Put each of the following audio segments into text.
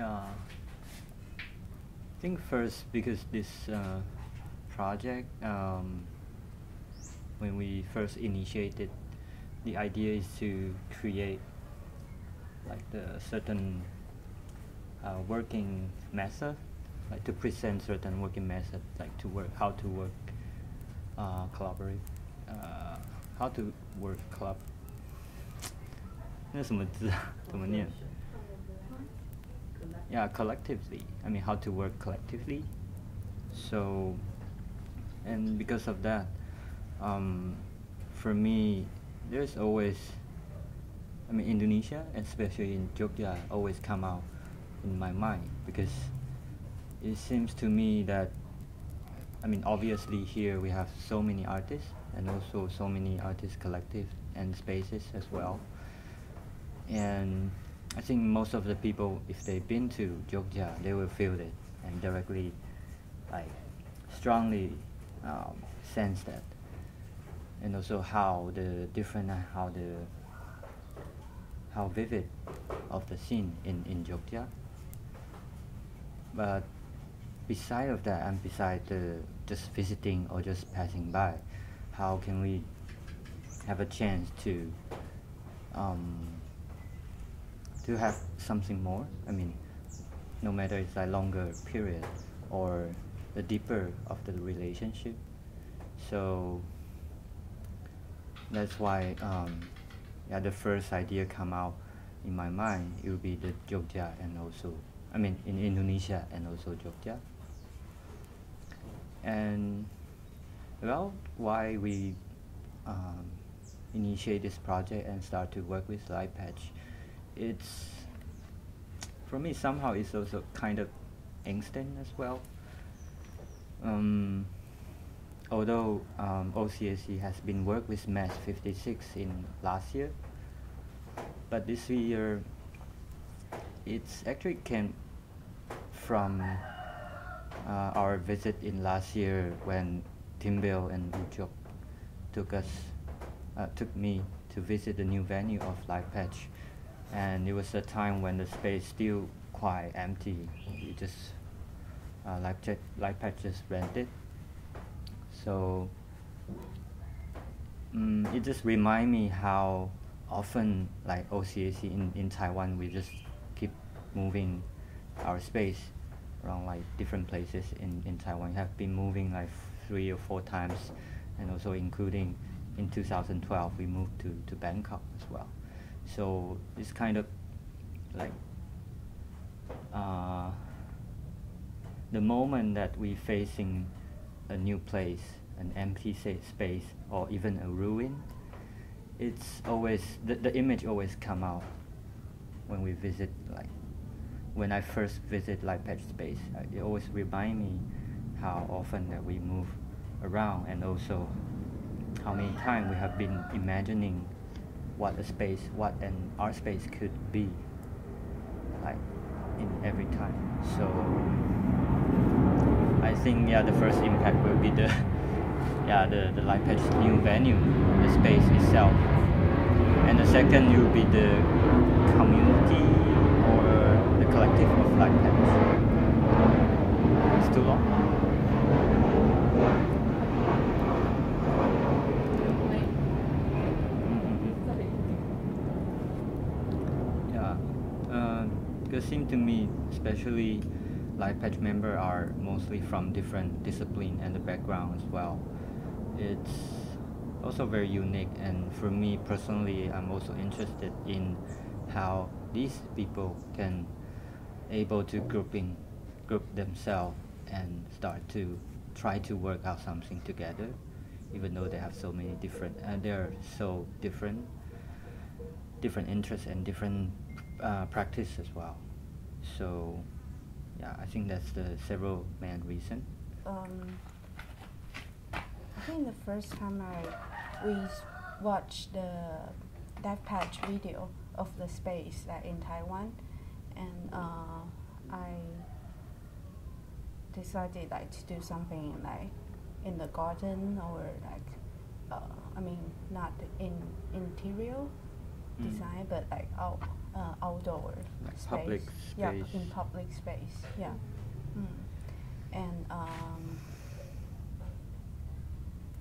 I think first because this project, when we first initiated, the idea is to create like the certain working method, like to present certain working method, like to work, how to work, collaborate, how to work club. 那什么字啊？怎么念？ Yeah, collectively. I mean, how to work collectively. So, and because of that, for me, there's always, I mean, Indonesia, especially in Jogja, always come out in my mind because it seems to me that, I mean, obviously here we have so many artists and also so many artist collectives and spaces as well. And I think most of the people, if they've been to Jogja, they will feel it and directly, like, strongly sense that. And also how the different, how vivid of the scene in Jogja. But beside of that, and beside just visiting or just passing by, how can we have a chance to have something more? I mean, no matter it's a longer period or the deeper of the relationship. So that's why, yeah, the first idea come out in my mind. It would be the Jogja and also, I mean, in Indonesia and also Jogja. And well, why we initiate this project and start to work with Lifepatch, it's, for me, somehow it's also kind of angsting as well. Although OCAC has been worked with Mesh 56 in last year, but this year it's actually came from our visit in last year when Timbel and Uchok took me to visit the new venue of Lifepatch, and it was a time when the space still quite empty. We just Lifepatch just rented. So it just remind me how often, like OCAC in Taiwan, we just keep moving our space around like different places in Taiwan. We have been moving like 3 or 4 times, and also including in 2012 we moved to Bangkok as well. So it's kind of like the moment that we facing a new place, an empty space, or even a ruin, it's always, the image always come out when we visit, like, when I first visit Lifepatch space. It always remind me how often that we move around, and also how many times we have been imagining what a space, what an art space could be, like, in every time. So I think, yeah, the first impact will be the Lifepatch new venue, the space itself, and the second will be the community or the collective of Lifepatch. It's too long? Yeah, because it seems to me, especially Lifepatch members are mostly from different discipline and the background as well. It's also very unique, and for me personally, I'm also interested in how these people can able to group themselves and start to try to work out something together, even though they have so many different, they're so different interests and different practice as well. So yeah, I think that's the several main reasons. I think the first time we watched the Lifepatch video of the space in Taiwan, and I decided like to do something like in the garden, or like I mean, not in interior design, but like outdoor like space. public Yeah, space. in public space. Yeah. And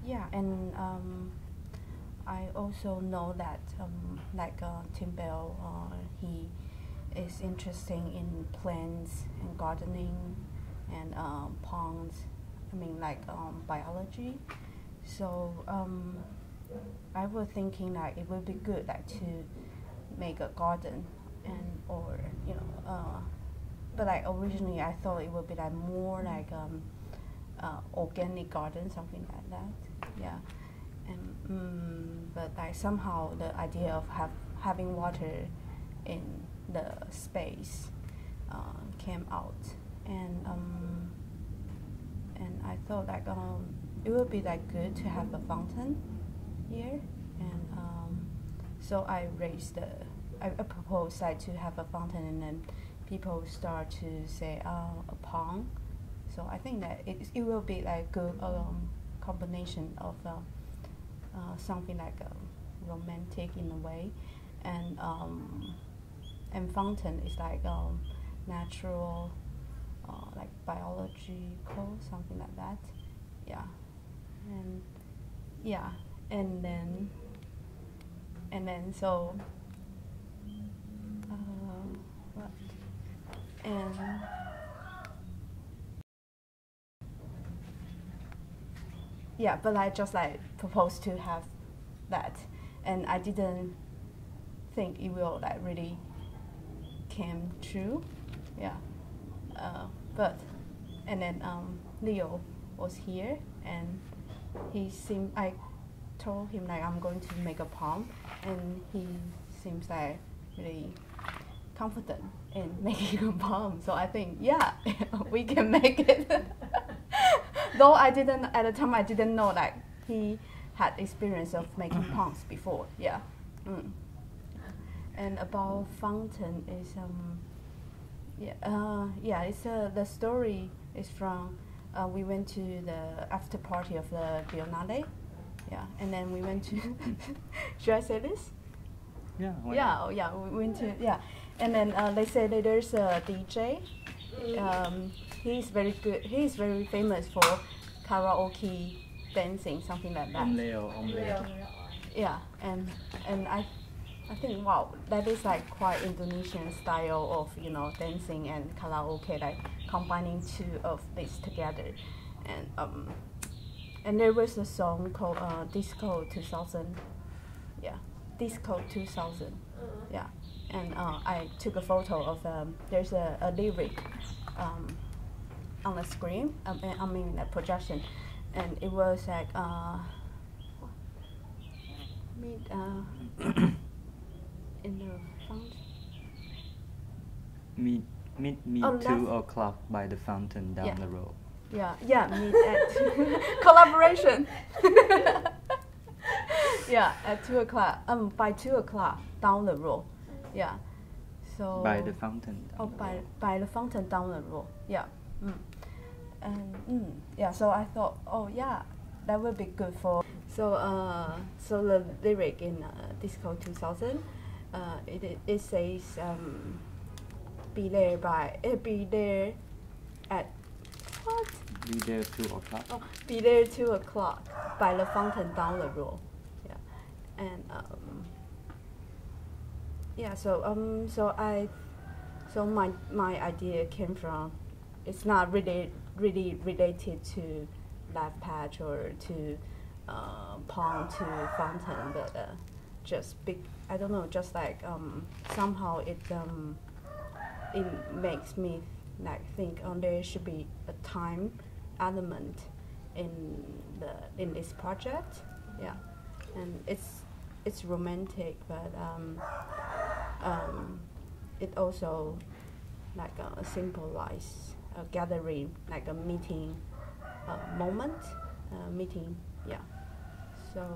yeah, and I also know that Tim Bell, he is interested in plants and gardening and ponds. I mean, biology. So I was thinking that it would be good to make a garden but originally I thought it would be more organic garden, something like that. Yeah. And but somehow the idea of having water in the space came out, and I thought it would be good to have a fountain here, and so I proposed to have a fountain, and then people start to say a pond. So I think that it will be good combination of something romantic in a way, and fountain is natural, biological, something like that. Yeah, and yeah, and then so what? And yeah, but I just proposed to have that, and I didn't think it will really came true. Yeah, but and then Leo was here, and I told him I'm going to make a poem, and he seems really confident in making a poem. So I think we can make it. Though at the time I didn't know he had experience of making poems before. Yeah. And about fountain is it's the story is from we went to the after party of the Biennale. Yeah, and then we went to should I say this? Yeah. We went to and then they say that there's a DJ. He's very good. He's very famous for karaoke dancing, something like that. Leo. Yeah, and I think that is quite Indonesian style of dancing and karaoke, combining two of these together, and there was a song called Disco 2000. Yeah, Disco 2000. Yeah, and I took a photo of there's a lyric on the screen. I mean the projection, and it was in the fountain. Meet 2 o'clock by the fountain down the road. Yeah, meet at collaboration. Yeah, at 2 o'clock. By 2 o'clock down the road. Yeah. So By the fountain. By the fountain down the road. Yeah. And yeah. So I thought, that would be good for. So the lyric in Disco 2000, it says, be there at what? Be there 2 o'clock. Oh, be there 2 o'clock by the fountain down the road. Yeah, and so my idea came from. It's not really related to Lifepatch or to pond to fountain, but just big. I don't know. Just somehow it makes me think there should be a time element in this project. Yeah, and it's romantic, but it also symbolize a gathering, a meeting moment, meeting. Yeah. So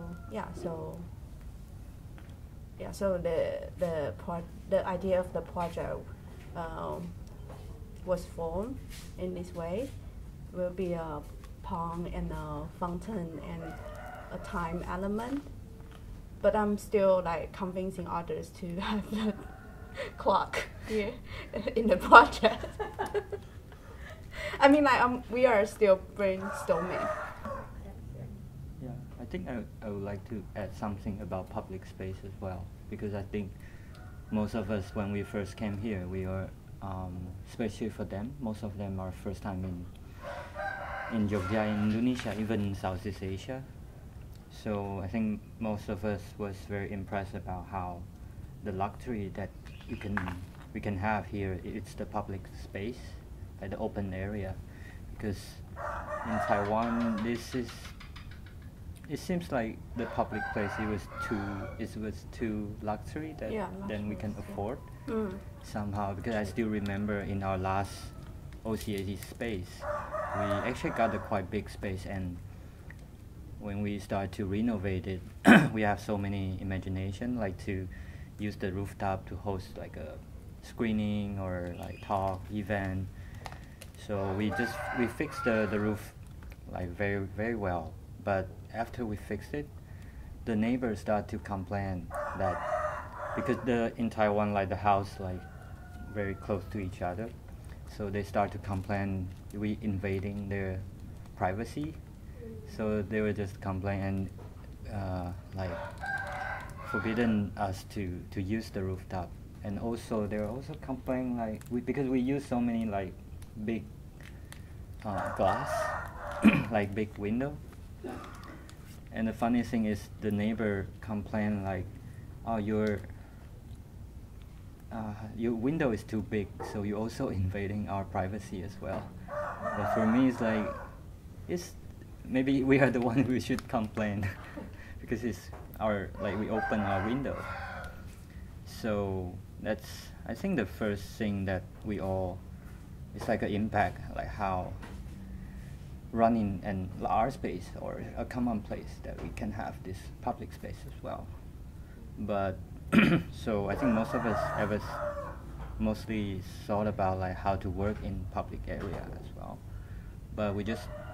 the idea of the project was formed in this way. Will be a pond and a fountain and a time element, but I'm still convincing others to have clock here in the project. I mean, like we are still brainstorming. Yeah, I think I would like to add something about public space as well, because I think most of us, when we first came here, we are, especially for them, most of them are first time in Jogja, in Indonesia, even in Southeast Asia. So I think most of us was very impressed about how the luxury that we can have here, it's the public space, like the open area, because in Taiwan it seems like the public place it was too luxury than we can afford somehow, because I still remember in our last OCAC space we actually got a quite big space, and when we start to renovate it we have so many imagination, like to use the rooftop to host like a screening or like talk event. So we fixed the roof like very, very well, but after we fixed it, the neighbors start to complain that because in Taiwan, like the house like very close to each other, so they start to complain we invading their privacy. So they were just complaining and like forbidden us to use the rooftop. And also they were also complaining like because we use so many like big glass, like big window. And the funny thing is the neighbor complained like, oh, your window is too big, so you're also invading our privacy as well. But for me it's like, maybe we are the one who should complain because it's we open our window. So that's, I think, the first thing that it's like an impact, like how running our space or a common place that we can have this public space as well. But so I think most of us ever mostly thought about like how to work in public area as well. But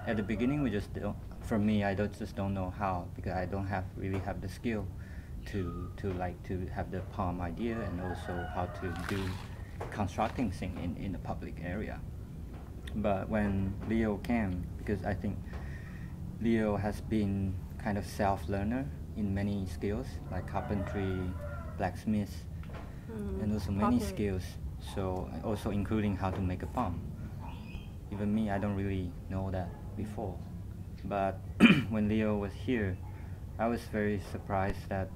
at the beginning we just don't, for me I just don't know how, because I don't really have the skill to have the palm idea and also how to do constructing thing in the public area. But when Leo came, because I think Leo has been kind of self-learner in many skills like carpentry, blacksmith, and also many skills. So also including how to make a palm. Even me, I don't really know that before. But when Leo was here, I was very surprised that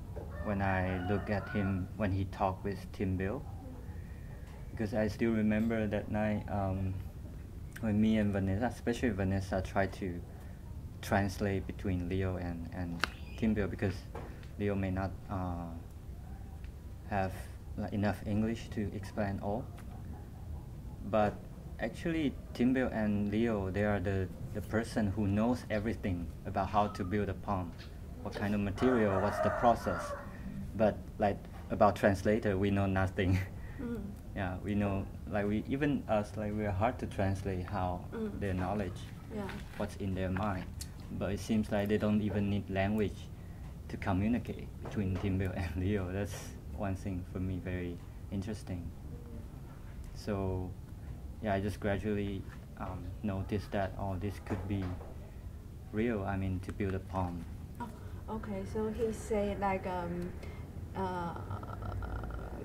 when I look at him when he talked with Tim Bill, because I still remember that night when me and Vanessa, especially Vanessa, tried to translate between Leo and Tim Bill, because Leo may not have enough English to explain all. But actually Tim Bill and Leo, they are the person who knows everything about how to build a palm, what kind of material, what's the process. But like about translator, we know nothing. Yeah, we know, like even us, like we are hard to translate how their knowledge, what's in their mind. But it seems like they don't even need language to communicate between Tim Bill and Leo. That's one thing for me very interesting. So yeah, I just gradually noticed that, oh, this could be real, I mean, to build a palm. Oh, okay, so he said like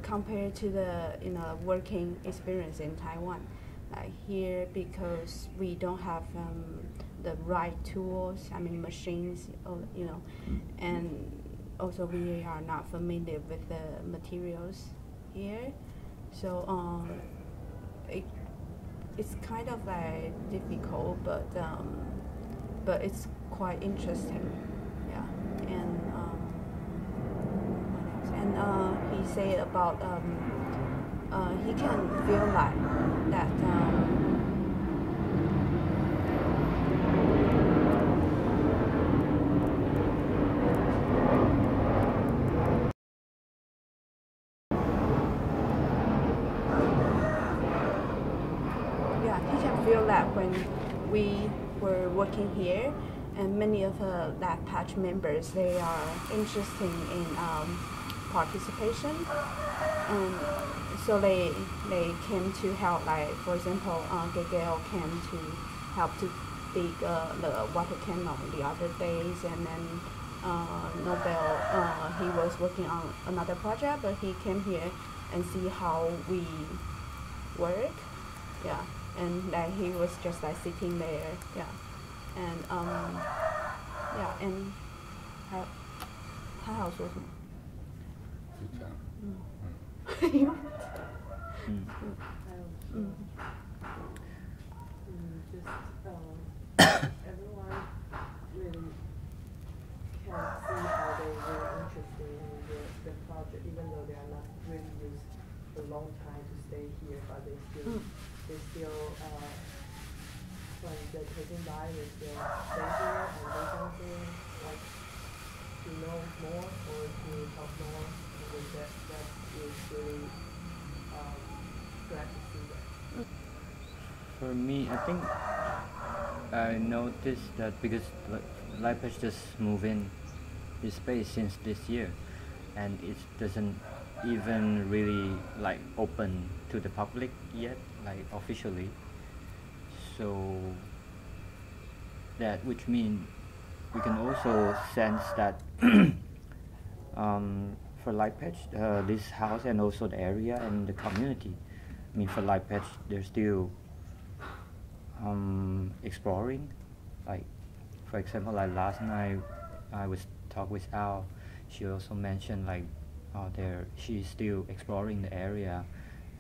compared to the working experience in Taiwan, like here, because we don't have the right tools, I mean machines, and also we are not familiar with the materials here, so it's kind of like difficult, but it's quite interesting, yeah. And he said about he can feel like that he can feel that when we were working here, and many of the Lifepatch members, they are interested in participation, and so they came to help, like for example, Gabriel came to help to dig the water canal the other days, and then Nobel he was working on another project, but he came here and see how we work, yeah, and like he was just like sitting there, yeah, and yeah, and 还好说什么？就这样。just everyone really can see how they were interested in the project, even though they are not really used a long time to stay here, but they still when they're taking by, they still stay here and do something like to know more or to talk more. And that is really glad to see that. For me, I think I noticed that because Lifepatch just moved in this space since this year, and it doesn't even really like open to the public yet, like officially. So that which means we can also sense that for Lifepatch, this house and also the area and the community. I mean, for Lifepatch, they're still exploring. Like, for example, like last night, I was talking with Al. She also mentioned like she's still exploring the area,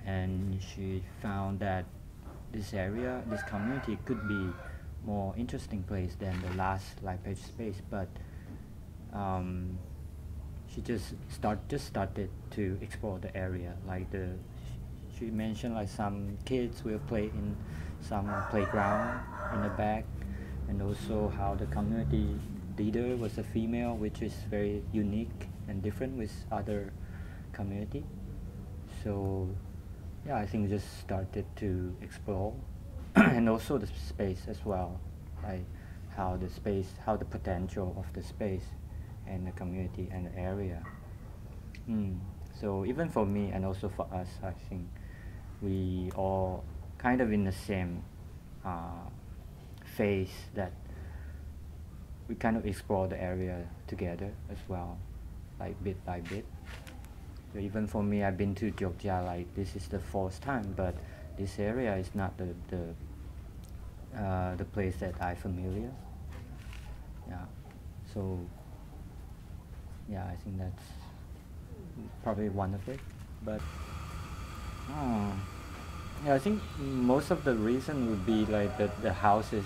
and she found that this area, this community, could be more interesting place than the last Lifepatch space. But she just started to explore the area. Like she mentioned like some kids will play in some playground in the back, and also how the community leader was a female, which is very unique and different with other community. So yeah, I think just started to explore and also the space as well, like how the potential of the space and the community and the area. So even for me and also for us, I think we all kind of in the same phase that we kind of explore the area together as well, like bit by bit. So even for me, I've been to Jogja, like this is the fourth time, but this area is not the place that I'm familiar. Yeah, so yeah, I think that's probably one of it. But yeah, I think most of the reason would be like the houses.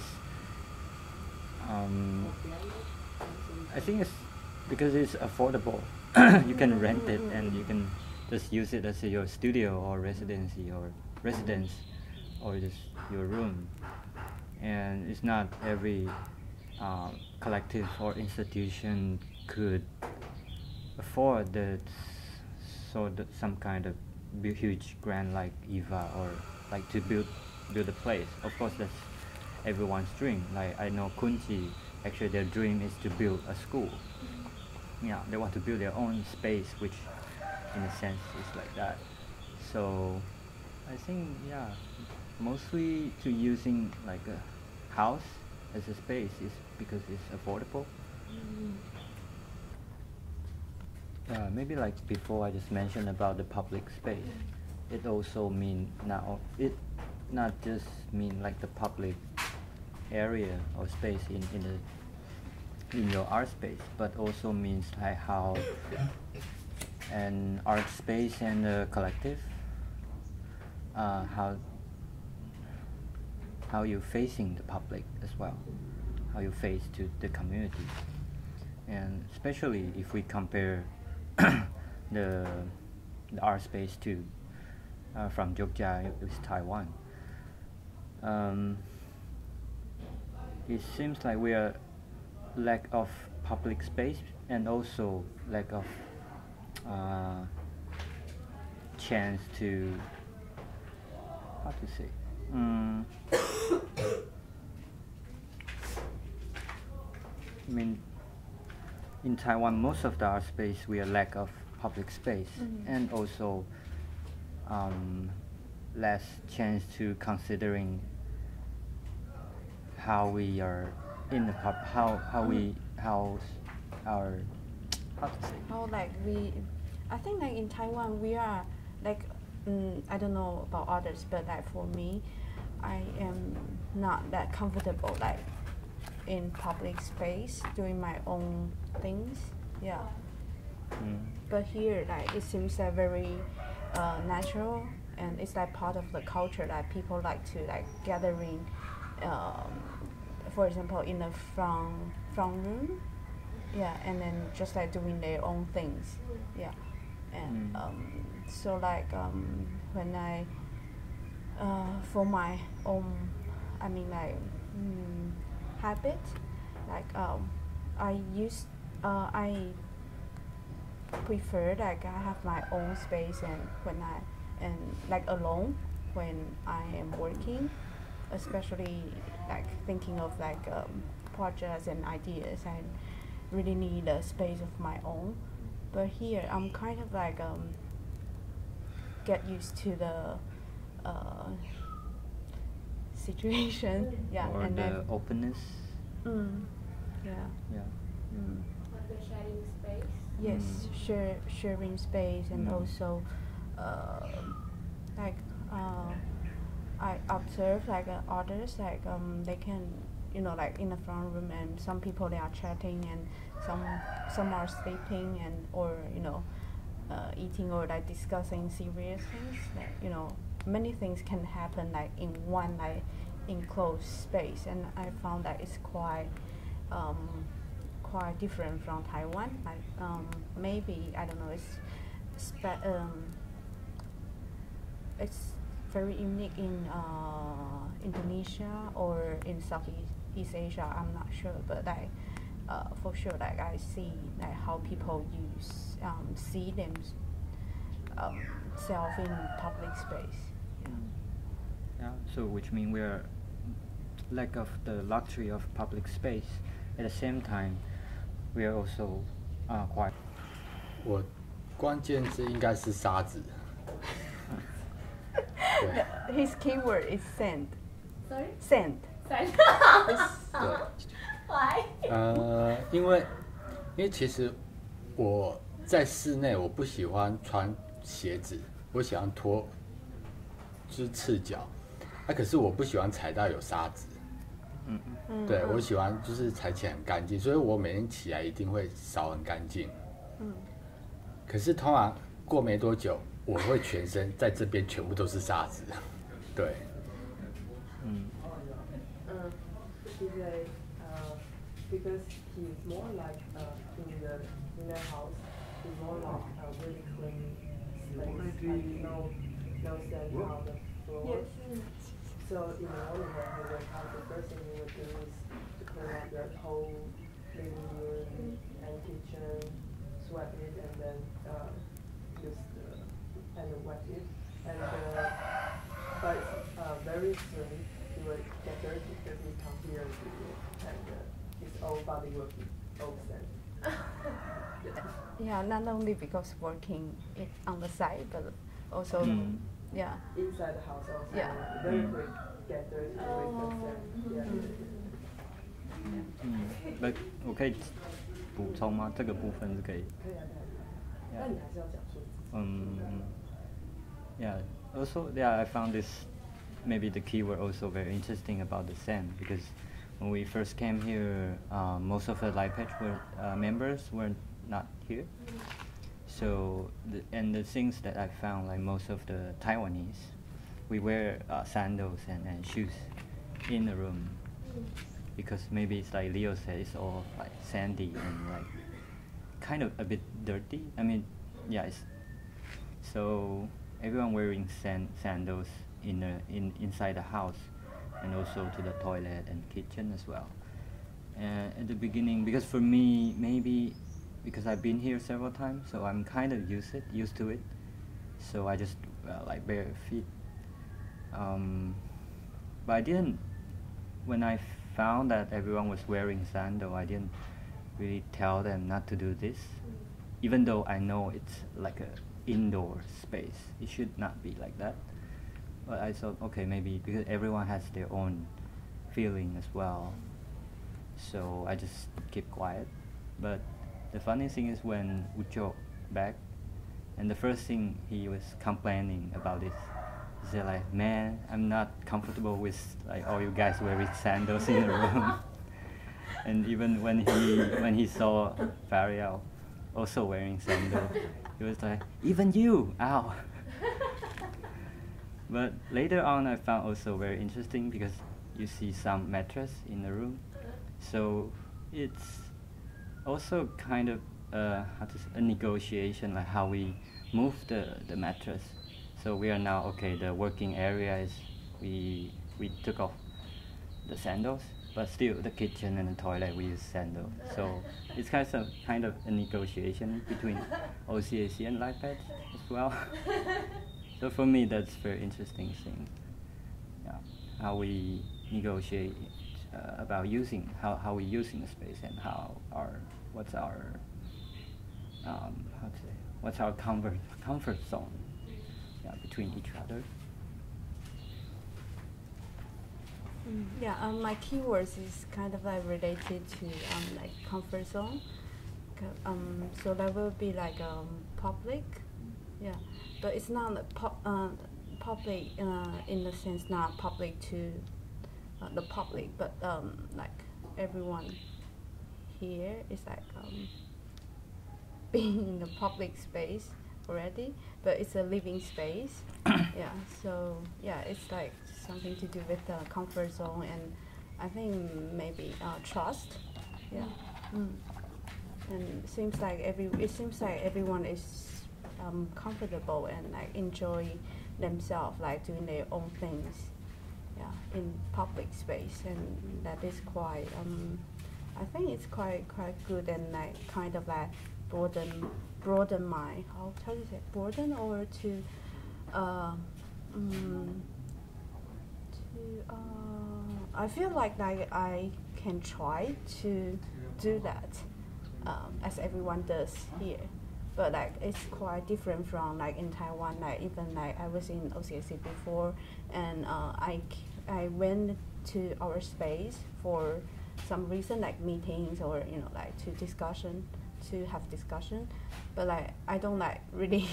I think it's because it's affordable. You can rent it and you can just use it as your studio or residency or residence or just your room. And it's not every collective or institution could afford some kind of huge grant like IVA or like to build a place. Of course, that's everyone's dream. Like I know Kunchi, actually their dream is to build a school. Yeah, they want to build their own space, which in a sense is like that. So I think yeah, mostly to using like a house as a space is because it's affordable. Maybe like before I just mentioned about the public space. It also mean now it not just mean like the public area or space in your art space, but also means like how an art space and a collective, how you're facing the public as well, how you face to the community, and especially if we compare the art space to from Jogja with Taiwan. It seems like we are lack of public space and also lack of chance to how to say I mean in Taiwan most of the art space we are lack of public space and also less chance to considering how we are in the how our how to say How like I think like in Taiwan we are like I don't know about others, but like for me, I am not that comfortable like in public space doing my own things. Yeah. But here like it seems like very natural, and it's like part of the culture that people like to like gathering. For example, in the front room, yeah, and then just like doing their own things, yeah, and so like when I for my own, I mean like habit, like I prefer like I have my own space, and when like alone when I am working, especially like thinking of like projects and ideas, I really need a space of my own. But here I'm kind of like get used to the situation, yeah, or and the then openness. Yeah. Like the sharing space. Yes, sharing space, and also like I observe like others like they can, you know, like in the front room, and some people they are chatting, and some are sleeping, and or you know eating, or like discussing serious things. Like, you know, many things can happen like in one like enclosed space, and I found that it's quite different from Taiwan. Like maybe I don't know, it's very unique in Indonesia or in Southeast Asia. I'm not sure, but like for sure, like I see like how people see themselves in public space. Yeah, so which means we are lack of the luxury of public space. At the same time, we are also quite. 我关键字应该是沙子。对 His keyword is sand. Sorry? Sand. Sand. 对， Why? 因为其实我在室内我不喜欢穿鞋子，我喜欢脱，就是赤脚。可是我不喜欢踩到有沙子。对，我喜欢就是踩起来很干净，所以我每天起来一定会扫很干净。可是通常过没多久，我会全身在这边全部都是沙子。对。He said because he's more like in the house, he's more like a really clean space, like no sand on the floor. Yes. So in the morning when he wake up, the first thing he would do is to clean up the whole living room and kitchen, sweep it, and then use wet it. And but very soon he would get dirty because he come here to and his whole body will be all sand. Yeah, not only because working on the side, but also yeah. Inside the house also. Yeah. Very quick get dirty with the sand. But 我可以补充吗？这个部分是可以。可以啊，那你还是要讲述。Yeah. Also, yeah, I found this maybe the keyword also very interesting about the sand, because when we first came here, most of the Lifepatch members were not here. So the things that I found, like most of the Taiwanese, we wear sandals and shoes in the room, because maybe it's like Leo said, it's all like sandy and like kind of a bit dirty. I mean, yeah, so everyone wearing sandals inside the house, and also to the toilet and kitchen as well. And at the beginning, because for me, maybe because I've been here several times, so I'm kind of used to it. So I just like bare feet. But I didn't. When I found that everyone was wearing sandal, I didn't really tell them not to do this, even though I know it's like indoor space. It should not be like that. But I thought, okay, maybe because everyone has their own feeling as well, so I just keep quiet. But the funny thing is when Ucho back, and the first thing he was complaining about is, he said like, man, I'm not comfortable with like all you guys wearing sandals in the room. And even when he saw Fariel also wearing sandals, he was like, even you, ow. But later on I found also very interesting because you see some mattress in the room. So it's also kind of a negotiation, like how we move the mattress. So we are now, okay, the working area is, we took off the sandals, but still the kitchen and the toilet we use sandals. So it's kind of a negotiation between OCAC and Lifepatch as well. So for me that's very interesting thing. Yeah, how we negotiate about using, how we using the space and what's our comfort zone, yeah, between each other. Yeah, my keywords is kind of like related to like comfort zone. So that will be like public, yeah, but it's not public in the sense not public to the public, but like everyone here is like being in the public space already, but it's a living space. Yeah, so yeah, it's like something to do with the comfort zone, and I think maybe trust. Yeah, and it seems like everyone is comfortable and like enjoy themselves, like doing their own things. Yeah, in public space, and that is quite. I think it's quite good, and like kind of like broaden my how do you say broaden, or to I feel like I can try to do that as everyone does here, but like it's quite different from like in Taiwan. Like even like I was in OCAC before, and I went to our space for some reason, like meetings or like to have discussion, but like I don't like really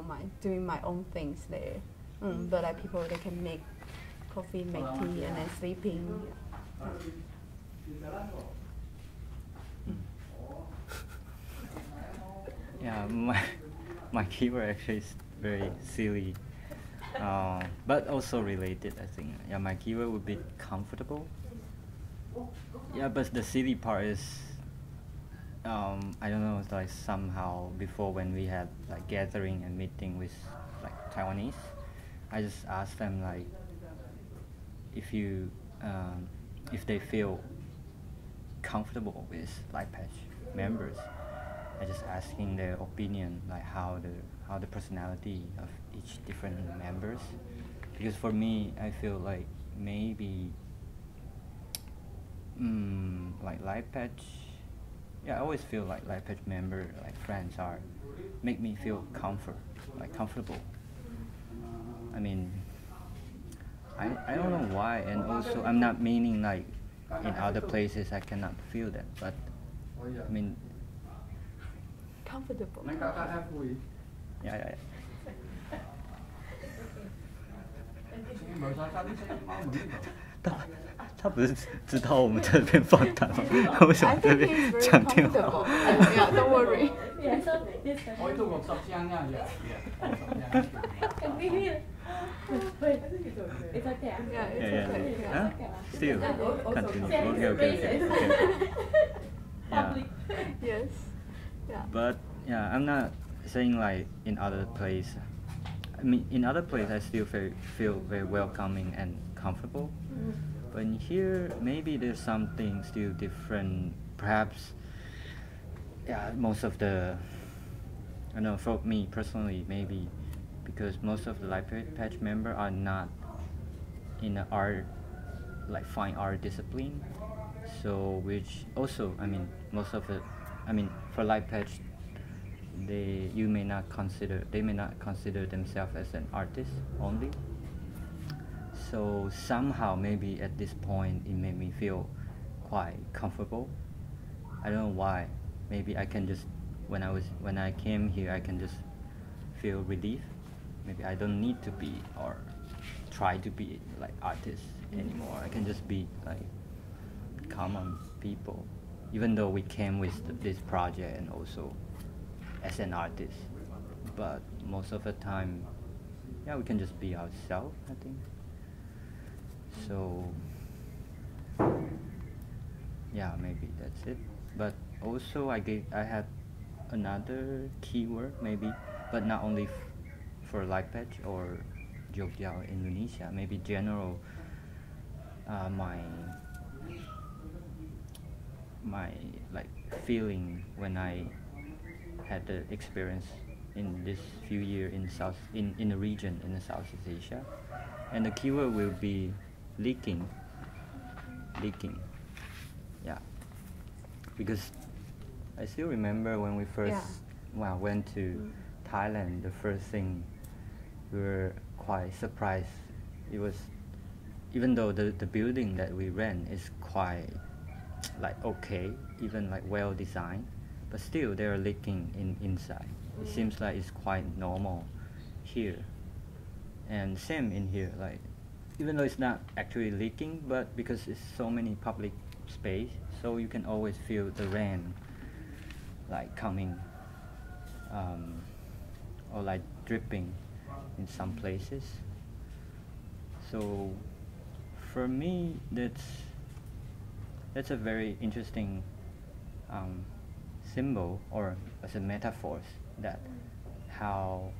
mind doing my own things there. But like people, they can make coffee, make tea, and then sleeping. Yeah, my keyword actually is very silly, but also related, I think. Yeah, my keyword would be comfortable. Yeah, but the silly part is, I don't know, it's like somehow before when we had like gathering and meeting with like Taiwanese, I just asked them like if they feel comfortable with Lifepatch members. I just asking their opinion, like how the personality of each different members. Because for me, I feel like maybe like Lifepatch. Yeah, I always feel like Lifepatch member, like friends, make me feel comfortable. I mean, I don't know why, and also I'm not meaning like in other places I cannot feel that, but I mean, comfortable. yeah. 他不是知道我们在这边访谈吗？为什么这边讲电话 Yeah, don't worry. Yeah, so this Can we hear? Wait, it's okay. Yeah, it's Yeah, okay. yeah. Yeah. Huh? Still continue. Okay. Yeah. Yes. Yeah. But yeah, I'm not saying like in other place. I mean, in other place I still feel very welcoming and comfortable. But in here, maybe there's something still different. Perhaps, yeah, most of the, I don't know, for me personally, maybe because most of the Lifepatch members are not in the art, like fine art discipline. So which also, I mean, most of it, I mean, for Lifepatch, they may not consider themselves as an artist only. So somehow maybe at this point it made me feel quite comfortable. I don't know why. Maybe I can just when I came here I can just feel relief. Maybe I don't need to be or try to be like artists anymore. I can just be like common people, even though we came with this project and also as an artist. But most of the time, yeah, we can just be ourselves, I think. So yeah, maybe that's it. But also I had another keyword maybe, but not only for Lifepatch or Jogja or Indonesia, maybe general my like feeling when I had the experience in this few years in the region in the Southeast Asia. And the keyword will be leaking, yeah, because I still remember when we first went to Thailand, the first thing we were quite surprised. It was, even though the building that we rent is quite like okay, even like well designed, but still they are leaking inside. It seems like it's quite normal here, and same in here, like even though it's not actually leaking, but because it's so many public space, so you can always feel the rain like coming or like dripping in some places. So for me that's a very interesting symbol or as a metaphor that how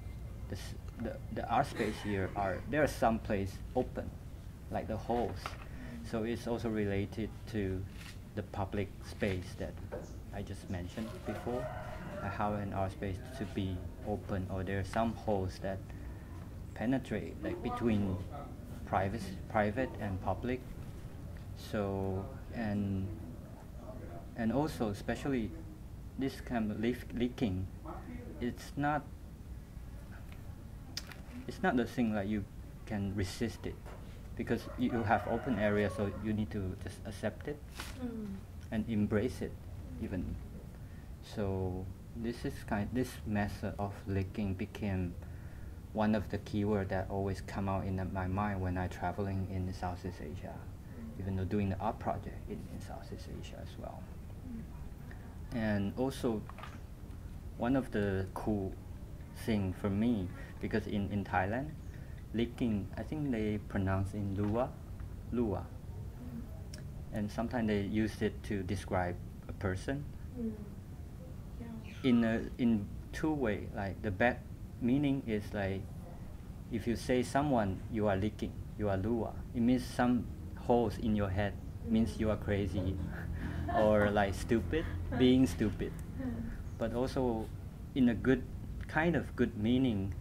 the art space here there are some places open like the holes, so it's also related to the public space that I just mentioned before, how an art space to be open, or there are some holes that penetrate like between private and public. So and also especially this kind of leaking, it's not the thing like you can resist it, because you have open area, so you need to just accept it and embrace it even. So this method of leaking became one of the keywords that always come out in my mind when I traveling in Southeast Asia, even though doing the art project in Southeast Asia as well. And also one of the cool thing for me, because in Thailand, leaking, I think they pronounce in lua, and sometimes they use it to describe a person in two ways. Like the bad meaning is like if you say someone you are leaking, you are lua, it means some holes in your head, means you are crazy or like stupid, being stupid. But also in a good meaning,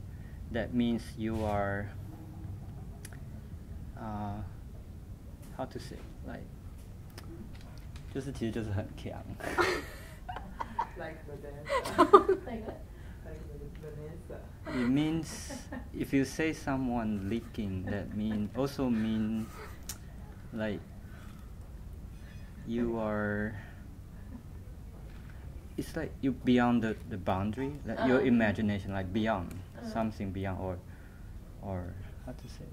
that means you are how to say, like 就是其实就是很强 Like Vanessa. Like what? Like Vanessa. It means if you say someone leaking, that also mean like you are, it's like you beyond the boundary, like your imagination, like beyond something beyond, or how to say.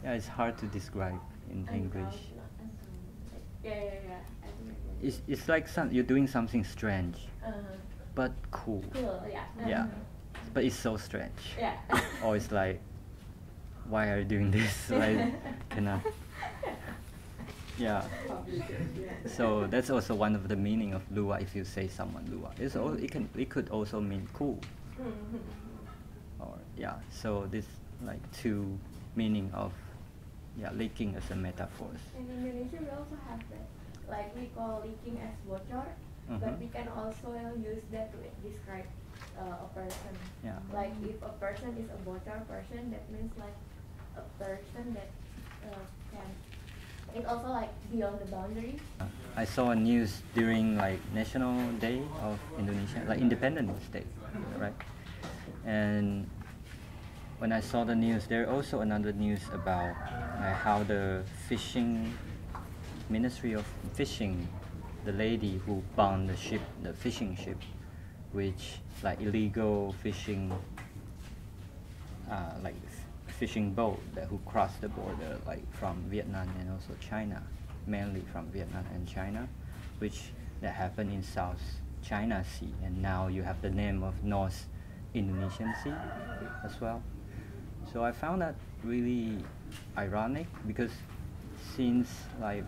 Yeah, it's hard to describe in English. Yeah. I think It's like you're doing something strange, but cool. cool, yeah. Yeah, but it's so strange. Yeah. Or it's like, why are you doing this? Like, cannot. Yeah. So that's also one of the meaning of lua. If you say someone lua, it could also mean cool. Or yeah. So this like two meaning of leaking as a metaphor. In Indonesia, we also have that. Like we call leaking as bocor, but we can also use that to describe a person. Yeah. Like if a person is a bocor person, that means like a person that can and also like beyond the boundary. I saw a news during like National Day of Indonesia, like Independence Day, right? And when I saw the news, there also another news about how the fishing Ministry of Fishing, the lady who bound the ship, the fishing ship, which like illegal fishing, like fishing boat that who crossed the border like from Vietnam and also China, mainly from Vietnam and China, which that happened in South China Sea, and now you have the name of North Indonesian Sea as well. So I found that really ironic because since like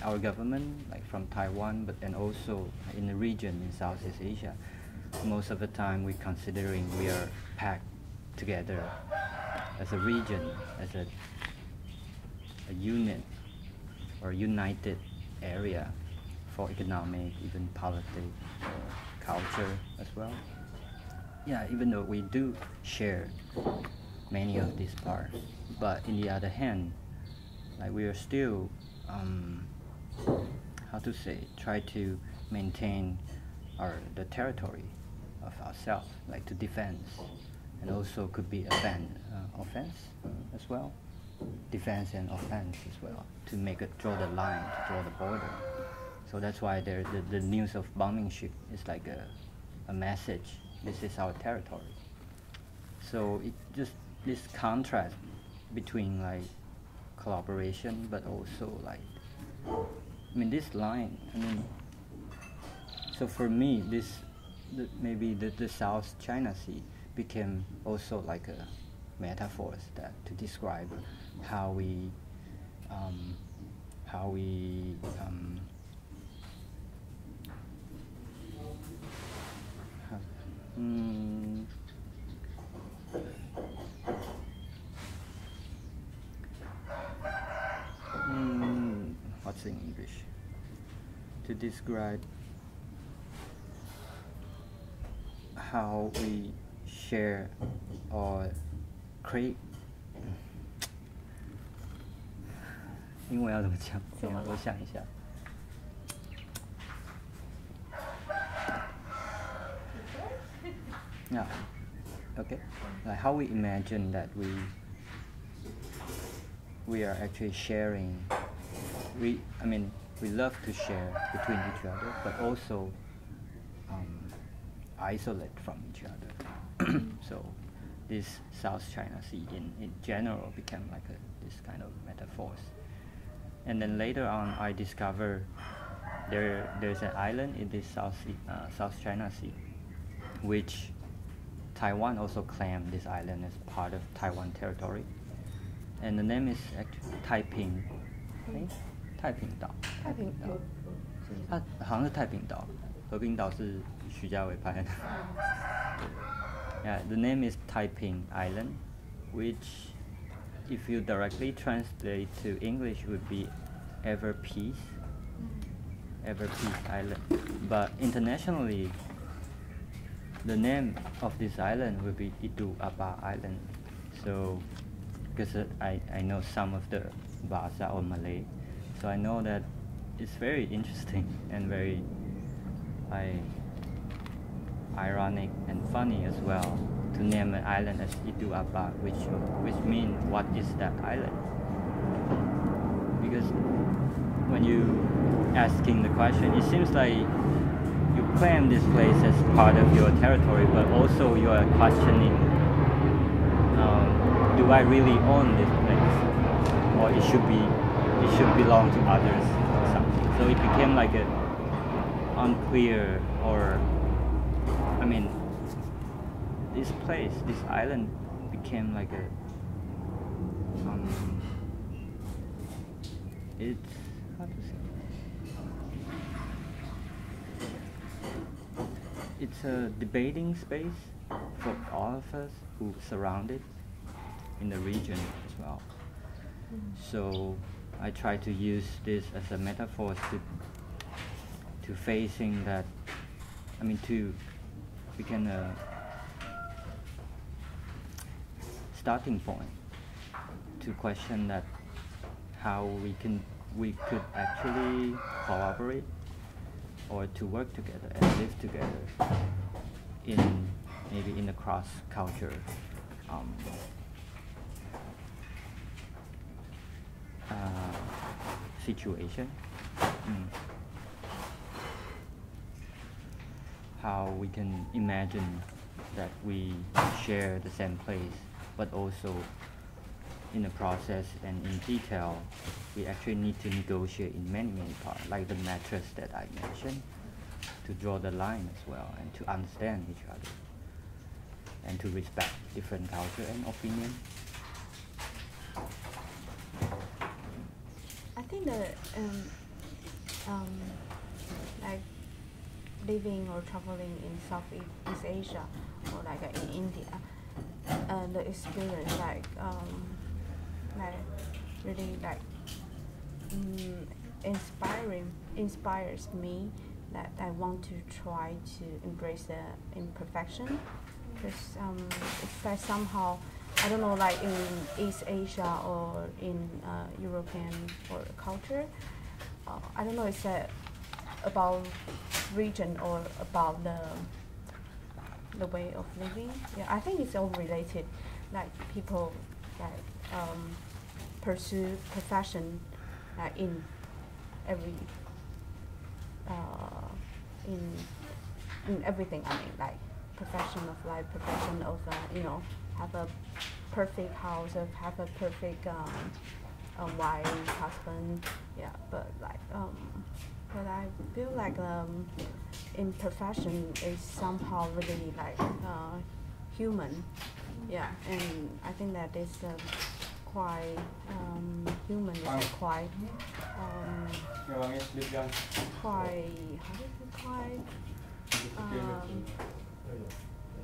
our government, like from Taiwan, but and also in the region in Southeast Asia, most of the time we're considering we are packed together as a region, as a unit or united area for economic, even politics, culture as well. Yeah, even though we do share many of these parts, but in the other hand, like we are still, how to say, try to maintain the territory of ourselves, like to defense, and also could be offense as well, defense and offense as well, to make it draw the line, to draw the border. So that's why the news of bombing ship is like a message. This is our territory. So it just this contrast between like collaboration, but also like, I mean, this line. I mean, so for me, maybe the South China Sea became also like a metaphor that to describe how we what's in English? To describe how we share or create. 英文要怎么讲？我想一下。Yeah. Okay. Like how we imagine that we are actually sharing. We love to share between each other, but also isolate from each other. So this South China Sea in general became like this kind of metaphors. And then later on, I discovered there's an island in this South China Sea, which Taiwan also claimed this island as part of Taiwan territory. And the name is actually Taiping. 太平岛。太平岛。它好像是太平岛，和平岛是徐家伟拍的。Yeah, the name is Taiping Island, which, if you directly translate to English, would be Ever Peace Island. But internationally, the name of this island will be Itu Aba Island. So, because I know some of the Bahasa or Malay, so I know that it's very interesting and very ironic and funny as well to name an island as Itu Aba, which means what is that island? Because when you asking the question, it seems like you claim this place as part of your territory, but also you are questioning, do I really own this place, or it should belong to others or something? So it became like a unclear, or this place, this island became like a it's how to say, it's a debating space for all of us who surround it in the region as well. So I try to use this as a metaphor to facing that, to become a starting point to question that how we could actually collaborate or to work together and live together in maybe in a cross-culture situation. How we can imagine that we share the same place, but also in the process and in detail, we actually need to negotiate in many parts, like the mattress that I mentioned, to draw the line as well and to understand each other and to respect different culture and opinion. I think that like living or traveling in Southeast Asia or like in India, the experience really inspires me that I want to try to embrace the imperfection, because it's like somehow, I don't know, like in East Asia or in European or culture, I don't know, it's about region or about the way of living. Yeah, I think it's all related. Like people pursue profession in every in everything. I mean, like profession of life, profession of have a perfect house, or have a perfect wife, husband. Yeah, but I feel like imperfection is somehow really human. Yeah, and I think that is quite human. Is quite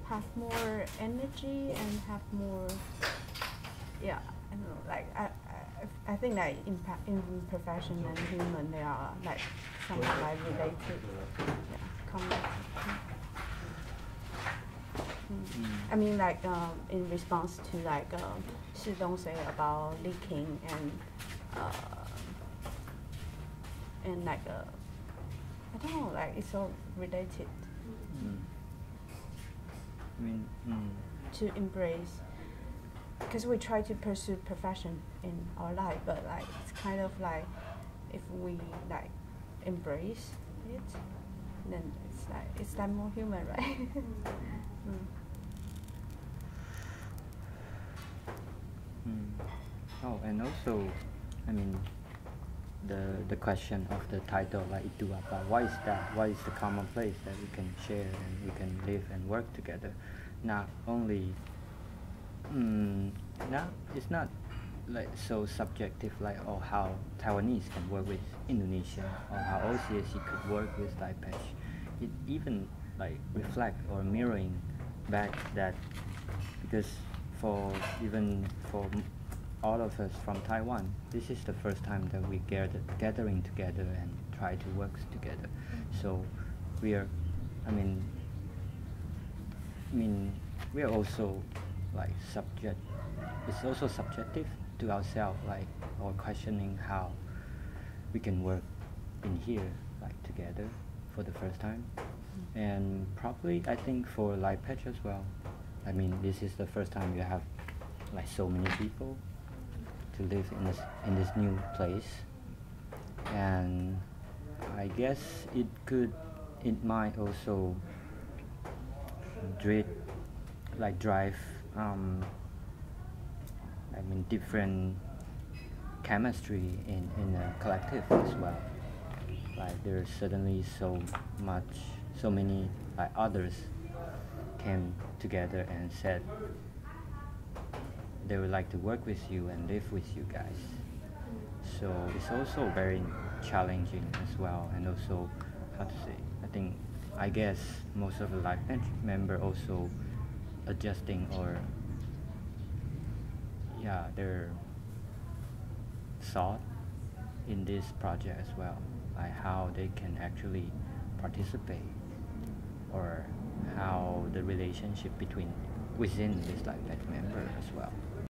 have more energy and have more. Yeah, I don't know. I think that imperfection and human, they are somehow related. Yeah, I mean, in response to Shih say about leaking and I don't know, it's all related. I mean, to embrace, because we try to pursue profession in our life, but it's kind of if we embrace it, then it's more human, right? Oh, and also, I mean, the question of the title, Itu Aba, why is that? Why is the common place that we can share and we can live and work together? Not only, it's not so subjective, how Taiwanese can work with Indonesia or how OCAC could work with Lifepatch. It even reflect or mirroring back that, because for all of us from Taiwan, this is the first time that we gathering together and try to work together. So we are, we are also subject. It's also subjective to ourselves, or questioning how we can work in here, together for the first time. And probably, I think for Lifepatch as well. This is the first time you have so many people to live in this new place, and I guess it might also drive different chemistry in a collective as well. There's suddenly so many others came together and said they would like to work with you and live with you guys. So it's also very challenging as well, and also, how to say, I guess most of the Lifepatch member also adjusting or their thought in this project as well, how they can actually participate, or how the relationship within this Lifepatch member as well.